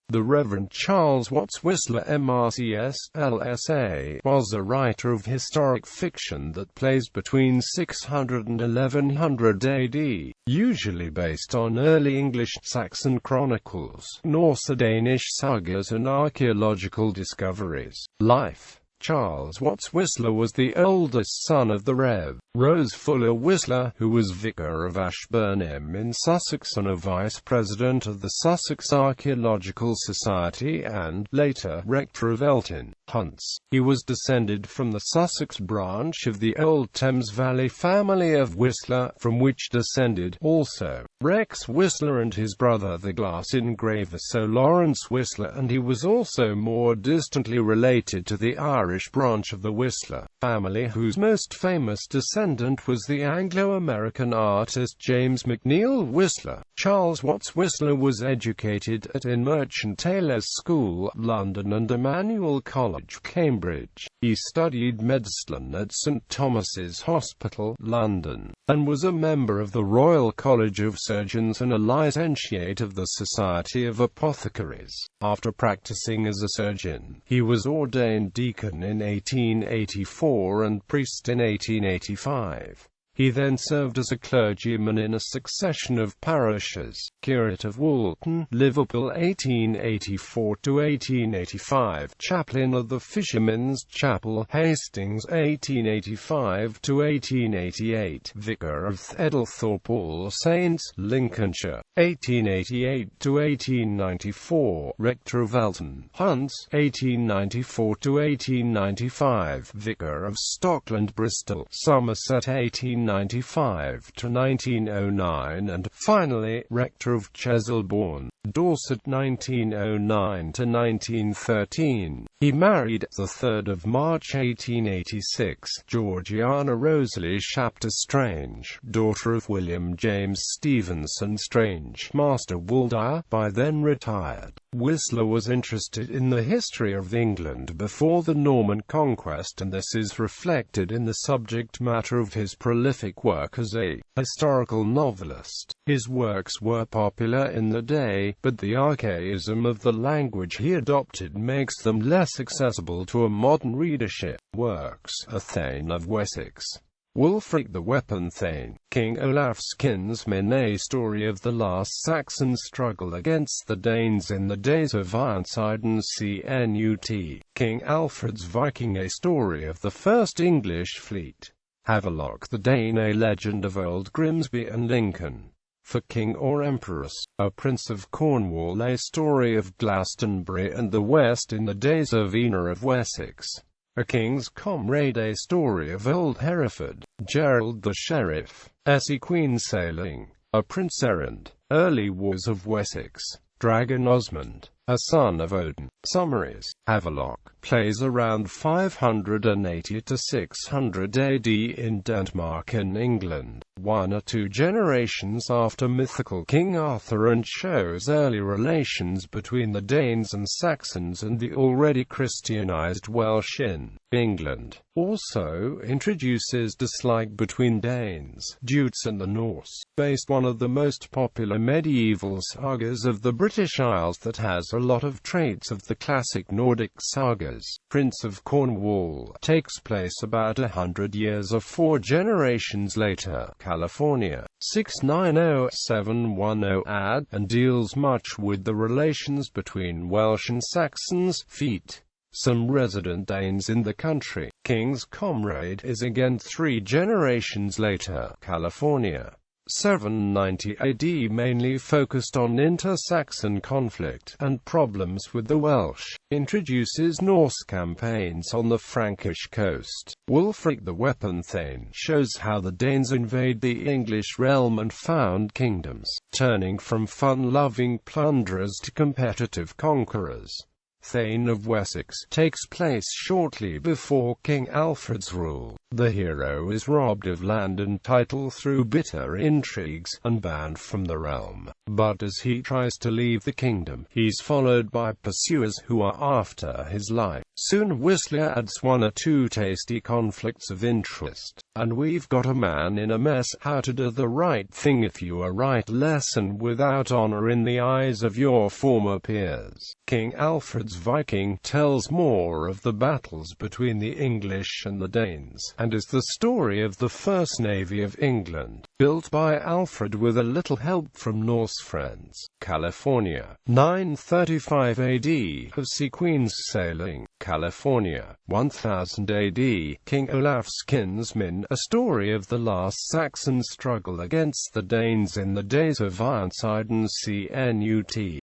The Reverend Charles Watts Whistler MRCS, LSA, was a writer of historic fiction that plays between 600 and 1100 AD, usually based on early English, Saxon chronicles, Norse, Danish Sagas and archaeological discoveries. Life. Charles Watts Whistler was the oldest son of the Rev. Rose Fuller Whistler, who was Vicar of Ashburnham in Sussex and a Vice-President of the Sussex Archaeological Society and, later, Rector of Elton, Hunts. He was descended from the Sussex branch of the old Thames Valley family of Whistler, from which descended, also, Rex Whistler and his brother the glass engraver Sir Lawrence Whistler, and he was also more distantly related to the Irish branch of the Whistler family, whose most famous descendant was the Anglo-American artist James McNeill Whistler. Charles Watts Whistler was educated at Merchant Taylors' School, London and Emmanuel College, Cambridge. He studied medicine at St Thomas's Hospital, London, and was a member of the Royal College of Surgeons and a licentiate of the Society of Apothecaries. After practicing as a surgeon, he was ordained deacon in 1884 and priest in 1885. He then served as a clergyman in a succession of parishes: curate of Woolton, Liverpool 1884–1885, chaplain of the Fishermen's Chapel, Hastings 1885–1888, vicar of Thedlethorpe All Saints, Lincolnshire 1888–1894, rector of Elton, Hunts 1894–1895, vicar of Stockland, Bristol, Somerset 1895 to 1909, and, finally, rector of Chesilbourne, Dorset 1909 to 1913. He married, the 3rd of March 1886, Georgiana Rosalie Shapter Strange, daughter of William James Stevenson Strange, Master Waldeyer, by then retired. Whistler was interested in the history of England before the Norman conquest, and this is reflected in the subject matter of his prolific work as a historical novelist. His works were popular in the day, but the archaism of the language he adopted makes them less accessible to a modern readership. Works: A Thane of Wessex, Wulfric the Weapon Thane, King Olaf's kinsman, a story of the last Saxon struggle against the Danes in the days of Ironside and Cnut, King Alfred's Viking, a story of the first English fleet, Havelock the Dane, a legend of old Grimsby and Lincoln, For King or Empress, a Prince of Cornwall, a story of Glastonbury and the West in the days of Ina of Wessex, A King's Comrade, a story of old Hereford, Gerald the Sheriff, Essie Queen Sailing, A Prince Errand, Early Wars of Wessex, Dragon Osmond, a son of Odin. Summaries: Havelock plays around 580 to 600 AD in Denmark and England, 1 or 2 generations after mythical King Arthur, and shows early relations between the Danes and Saxons and the already Christianized Welsh in England. Also introduces dislike between Danes, Jutes and the Norse, based one of the most popular medieval sagas of the British Isles that has a lot of traits of the classic Nordic sagas. Prince of Cornwall takes place about 100 years or 4 generations later, California, 690-710 AD, and deals much with the relations between Welsh and Saxons, feet. Some resident Danes in the country. King's Comrade is again 3 generations later, California, 790 AD, mainly focused on inter-Saxon conflict and problems with the Welsh. Introduces Norse campaigns on the Frankish coast. Wulfric the Weapon Thane shows how the Danes invade the English realm and found kingdoms, turning from fun-loving plunderers to competitive conquerors. Thane of Wessex takes place shortly before King Alfred's rule. The hero is robbed of land and title through bitter intrigues, and banned from the realm. But as he tries to leave the kingdom, he's followed by pursuers who are after his life. Soon Whistler adds 1 or 2 tasty conflicts of interest. And we've got a man in a mess, how to do the right thing if you are right lesson without honor in the eyes of your former peers. King Alfred's Viking tells more of the battles between the English and the Danes, and is the story of the first navy of England, built by Alfred with a little help from Norse friends. California, 935 AD, of Sea Queens sailing. California, 1000 AD, King Olaf's kinsmen, a story of the last Saxon struggle against the Danes in the days of Ironside and Cnut.